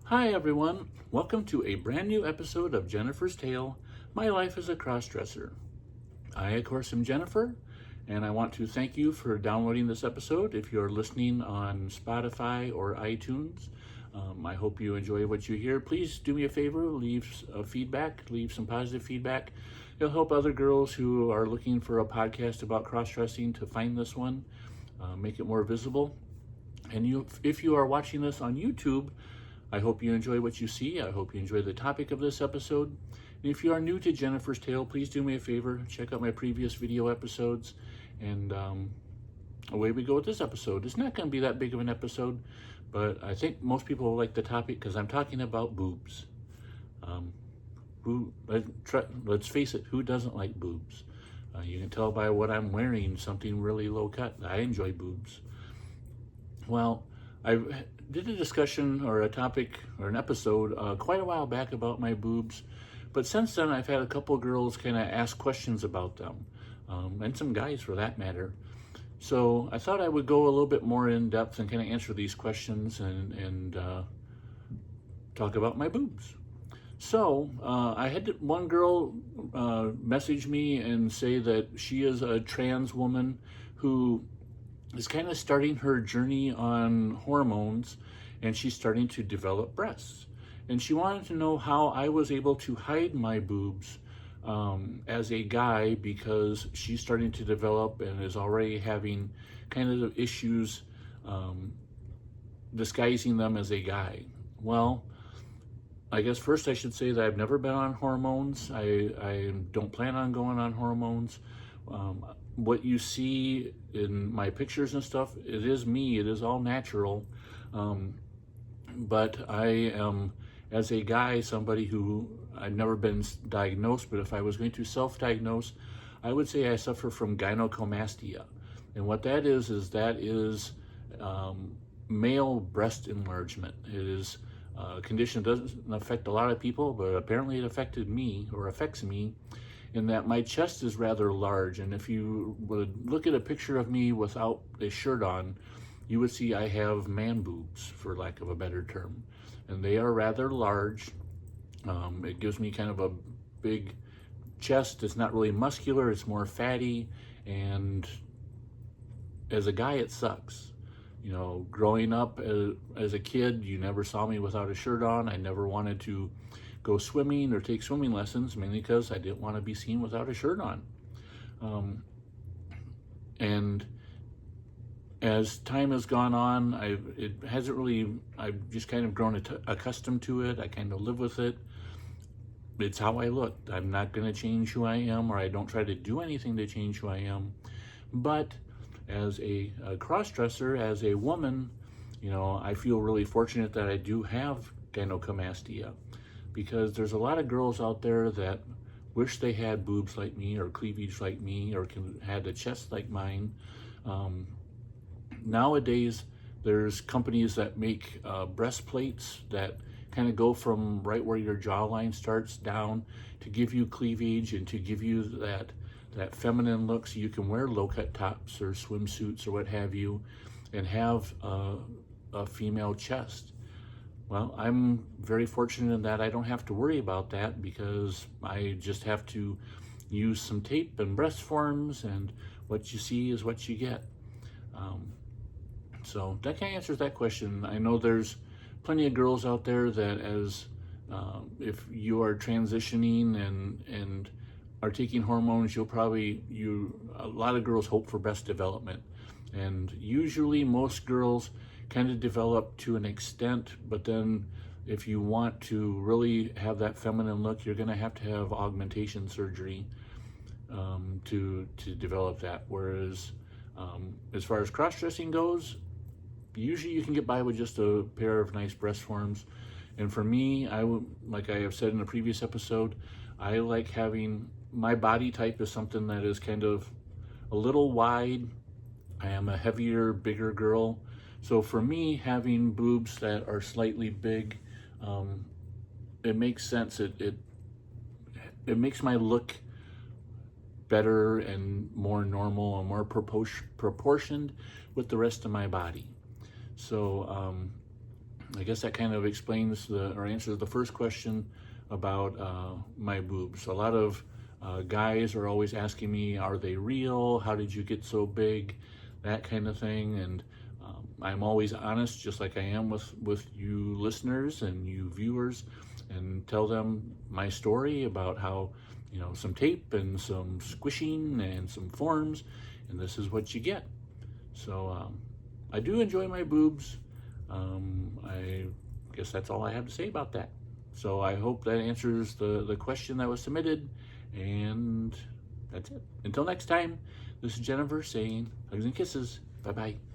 Hi everyone, welcome to a brand new episode of Jennifer's Tale, My Life as a Crossdresser. I, of course, am Jennifer, and I want to thank you for downloading this episode. If you're listening on Spotify or iTunes, I hope you enjoy what you hear. Please do me a favor, leave some positive feedback. It'll help other girls who are looking for a podcast about cross-dressing to find this one, make it more visible. And if you are watching this on YouTube, I hope you enjoy what you see. I hope you enjoy the topic of this episode. And if you are new to Jennifer's Tale, please do me a favor, check out my previous video episodes, and away we go with this episode. It's not going to be that big of an episode, but I think most people will like the topic because I'm talking about boobs. Let's face it, who doesn't like boobs? You can tell by what I'm wearing, something really low cut. I enjoy boobs. Well, I did a discussion or a topic or an episode quite a while back about my boobs, but since then I've had a couple of girls kind of ask questions about them, and some guys for that matter. So I thought I would go a little bit more in depth and kind of answer these questions and talk about my boobs. So I had one girl message me and say that she is a trans woman who is kind of starting her journey on hormones, and she's starting to develop breasts. And she wanted to know how I was able to hide my boobs as a guy, because she's starting to develop and is already having kind of issues disguising them as a guy. Well, I guess first I should say that I've never been on hormones. I don't plan on going on hormones. What you see in my pictures and stuff, it is me, it is all natural. But I am, as a guy, somebody who I've never been diagnosed, but if I was going to self-diagnose, I would say I suffer from gynocomastia. And what that is male breast enlargement. It is a condition that doesn't affect a lot of people, but apparently it affected me, or affects me, in that my chest is rather large. And if you would look at a picture of me without a shirt on, you would see I have man boobs, for lack of a better term. And they are rather large. It gives me kind of a big chest. It's not really muscular, it's more fatty. And as a guy, it sucks. You know, growing up as a kid, you never saw me without a shirt on. I never wanted to go swimming or take swimming lessons, mainly because I didn't want to be seen without a shirt on. And as time has gone on, I've just kind of grown accustomed to it. I kind of live with it. It's how I look. I'm not going to change who I am, or I don't try to do anything to change who I am. But as a cross-dresser, as a woman, you know, I feel really fortunate that I do have gynocomastia, because there's a lot of girls out there that wish they had boobs like me, or cleavage like me, or had a chest like mine. Nowadays, there's companies that make breastplates that kind of go from right where your jawline starts down to give you cleavage and to give you that feminine look, so you can wear low-cut tops or swimsuits or what have you and have a female chest. Well, I'm very fortunate in that I don't have to worry about that, because I just have to use some tape and breast forms, and what you see is what you get. So that kind of answers that question. I know there's plenty of girls out there that if you are transitioning and are taking hormones, a lot of girls hope for breast development. And usually most girls kind of develop to an extent, but then if you want to really have that feminine look, you're going to have augmentation surgery to develop that. Whereas as far as cross-dressing goes, usually you can get by with just a pair of nice breast forms. And for me, like I have said in a previous episode, I like having, my body type is something that is kind of a little wide. I am a heavier, bigger girl. So for me, having boobs that are slightly big, it makes sense. It makes my look better and more normal and more proportioned with the rest of my body. So I guess that kind of explains or answers the first question about my boobs. A lot of guys are always asking me, are they real? How did you get so big? That kind of thing. And I'm always honest, just like I am with you listeners and you viewers, and tell them my story about how, you know, some tape and some squishing and some forms, and this is what you get. So I do enjoy my boobs. I guess that's all I have to say about that. So I hope that answers the question that was submitted, and that's it. Until next time, this is Jennifer saying hugs and kisses. Bye-bye.